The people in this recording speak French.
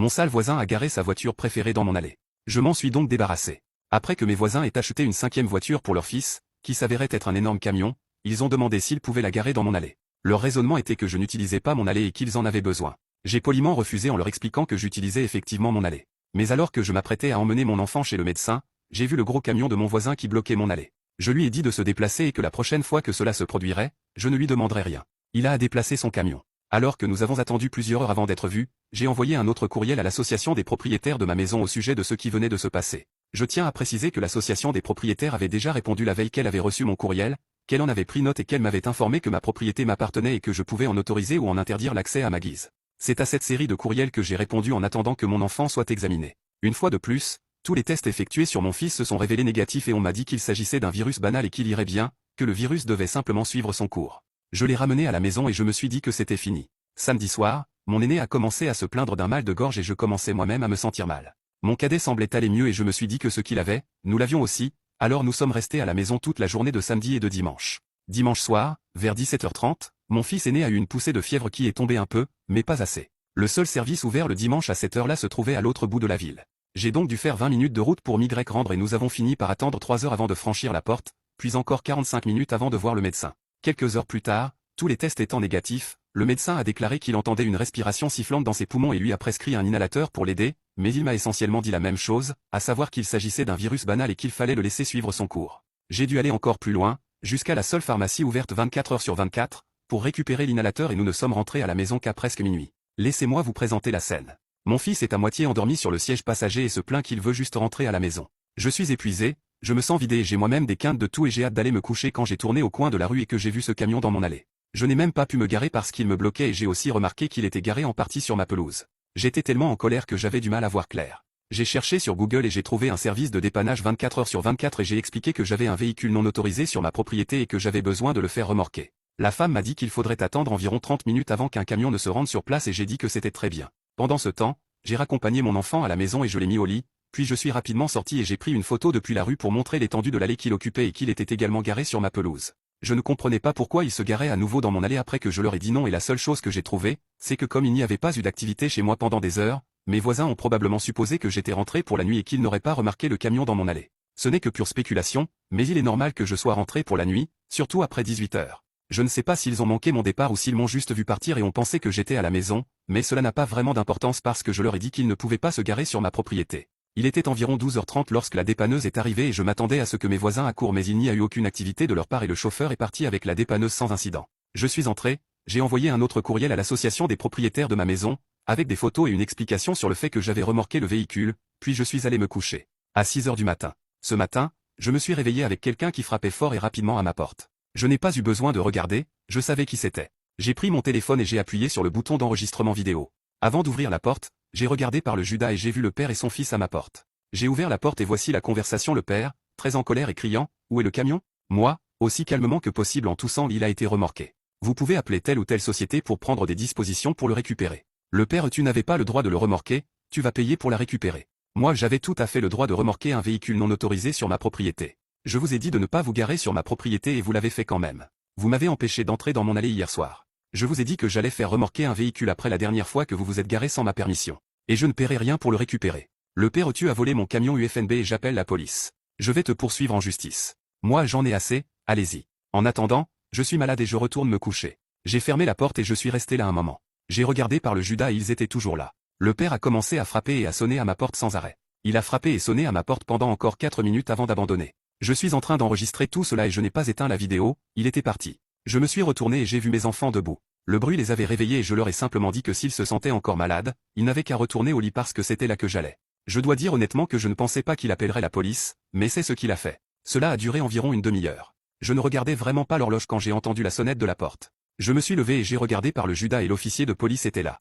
Mon sale voisin a garé sa voiture préférée dans mon allée. Je m'en suis donc débarrassé. Après que mes voisins aient acheté une 5e voiture pour leur fils, qui s'avérait être un énorme camion, ils ont demandé s'ils pouvaient la garer dans mon allée. Leur raisonnement était que je n'utilisais pas mon allée et qu'ils en avaient besoin. J'ai poliment refusé en leur expliquant que j'utilisais effectivement mon allée. Mais alors que je m'apprêtais à emmener mon enfant chez le médecin, j'ai vu le gros camion de mon voisin qui bloquait mon allée. Je lui ai dit de se déplacer et que la prochaine fois que cela se produirait, je ne lui demanderais rien. Il a déplacé son camion. Alors que nous avons attendu plusieurs heures avant d'être vus, j'ai envoyé un autre courriel à l'association des propriétaires de ma maison au sujet de ce qui venait de se passer. Je tiens à préciser que l'association des propriétaires avait déjà répondu la veille qu'elle avait reçu mon courriel, qu'elle en avait pris note et qu'elle m'avait informé que ma propriété m'appartenait et que je pouvais en autoriser ou en interdire l'accès à ma guise. C'est à cette série de courriels que j'ai répondu en attendant que mon enfant soit examiné. Une fois de plus, tous les tests effectués sur mon fils se sont révélés négatifs et on m'a dit qu'il s'agissait d'un virus banal et qu'il irait bien, que le virus devait simplement suivre son cours. Je l'ai ramené à la maison et je me suis dit que c'était fini. Samedi soir, mon aîné a commencé à se plaindre d'un mal de gorge et je commençais moi-même à me sentir mal. Mon cadet semblait aller mieux et je me suis dit que ce qu'il avait, nous l'avions aussi, alors nous sommes restés à la maison toute la journée de samedi et de dimanche. Dimanche soir, vers 17h30, mon fils aîné a eu une poussée de fièvre qui est tombée un peu, mais pas assez. Le seul service ouvert le dimanche à cette heure-là se trouvait à l'autre bout de la ville. J'ai donc dû faire 20 minutes de route pour m'y rendre et nous avons fini par attendre 3 heures avant de franchir la porte, puis encore 45 minutes avant de voir le médecin. Quelques heures plus tard, tous les tests étant négatifs, le médecin a déclaré qu'il entendait une respiration sifflante dans ses poumons et lui a prescrit un inhalateur pour l'aider, mais il m'a essentiellement dit la même chose, à savoir qu'il s'agissait d'un virus banal et qu'il fallait le laisser suivre son cours. J'ai dû aller encore plus loin, jusqu'à la seule pharmacie ouverte 24 heures sur 24, pour récupérer l'inhalateur et nous ne sommes rentrés à la maison qu'à presque minuit. Laissez-moi vous présenter la scène. Mon fils est à moitié endormi sur le siège passager et se plaint qu'il veut juste rentrer à la maison. Je suis épuisé, je me sens vidé et j'ai moi-même des quintes de tout et j'ai hâte d'aller me coucher quand j'ai tourné au coin de la rue et que j'ai vu ce camion dans mon allée. Je n'ai même pas pu me garer parce qu'il me bloquait et j'ai aussi remarqué qu'il était garé en partie sur ma pelouse. J'étais tellement en colère que j'avais du mal à voir clair. J'ai cherché sur Google et j'ai trouvé un service de dépannage 24 heures sur 24 et j'ai expliqué que j'avais un véhicule non autorisé sur ma propriété et que j'avais besoin de le faire remorquer. La femme m'a dit qu'il faudrait attendre environ 30 minutes avant qu'un camion ne se rende sur place et j'ai dit que c'était très bien. Pendant ce temps, j'ai raccompagné mon enfant à la maison et je l'ai mis au lit, puis je suis rapidement sorti et j'ai pris une photo depuis la rue pour montrer l'étendue de l'allée qu'il occupait et qu'il était également garé sur ma pelouse. Je ne comprenais pas pourquoi il se garait à nouveau dans mon allée après que je leur ai dit non et la seule chose que j'ai trouvée, c'est que comme il n'y avait pas eu d'activité chez moi pendant des heures, mes voisins ont probablement supposé que j'étais rentré pour la nuit et qu'ils n'auraient pas remarqué le camion dans mon allée. Ce n'est que pure spéculation, mais il est normal que je sois rentré pour la nuit, surtout après 18 heures. Je ne sais pas s'ils ont manqué mon départ ou s'ils m'ont juste vu partir et ont pensé que j'étais à la maison, mais cela n'a pas vraiment d'importance parce que je leur ai dit qu'ils ne pouvaient pas se garer sur ma propriété. Il était environ 12h30 lorsque la dépanneuse est arrivée et je m'attendais à ce que mes voisins accourent mais il n'y a eu aucune activité de leur part et le chauffeur est parti avec la dépanneuse sans incident. Je suis entré, j'ai envoyé un autre courriel à l'association des propriétaires de ma maison, avec des photos et une explication sur le fait que j'avais remorqué le véhicule, puis je suis allé me coucher. À 6h du matin. Ce matin, je me suis réveillé avec quelqu'un qui frappait fort et rapidement à ma porte. Je n'ai pas eu besoin de regarder, je savais qui c'était. J'ai pris mon téléphone et j'ai appuyé sur le bouton d'enregistrement vidéo. Avant d'ouvrir la porte, j'ai regardé par le Judas et j'ai vu le père et son fils à ma porte. J'ai ouvert la porte et voici la conversation le père, très en colère et criant, « Où est le camion ?» Moi, aussi calmement que possible en toussant, il a été remorqué. Vous pouvez appeler telle ou telle société pour prendre des dispositions pour le récupérer. Le père, tu n'avais pas le droit de le remorquer, tu vas payer pour la récupérer. Moi j'avais tout à fait le droit de remorquer un véhicule non autorisé sur ma propriété. Je vous ai dit de ne pas vous garer sur ma propriété et vous l'avez fait quand même. Vous m'avez empêché d'entrer dans mon allée hier soir. Je vous ai dit que j'allais faire remorquer un véhicule après la dernière fois que vous vous êtes garé sans ma permission. Et je ne paierai rien pour le récupérer. Le père tu as volé mon camion UFNB et j'appelle la police. Je vais te poursuivre en justice. Moi j'en ai assez, allez-y. En attendant, je suis malade et je retourne me coucher. J'ai fermé la porte et je suis resté là un moment. J'ai regardé par le Judas et ils étaient toujours là. Le père a commencé à frapper et à sonner à ma porte sans arrêt. Il a frappé et sonné à ma porte pendant encore 4 minutes avant d'abandonner. Je suis en train d'enregistrer tout cela et je n'ai pas éteint la vidéo, il était parti. Je me suis retourné et j'ai vu mes enfants debout. Le bruit les avait réveillés et je leur ai simplement dit que s'ils se sentaient encore malades, ils n'avaient qu'à retourner au lit parce que c'était là que j'allais. Je dois dire honnêtement que je ne pensais pas qu'il appellerait la police, mais c'est ce qu'il a fait. Cela a duré environ une demi-heure. Je ne regardais vraiment pas l'horloge quand j'ai entendu la sonnette de la porte. Je me suis levé et j'ai regardé par le Judas et l'officier de police était là.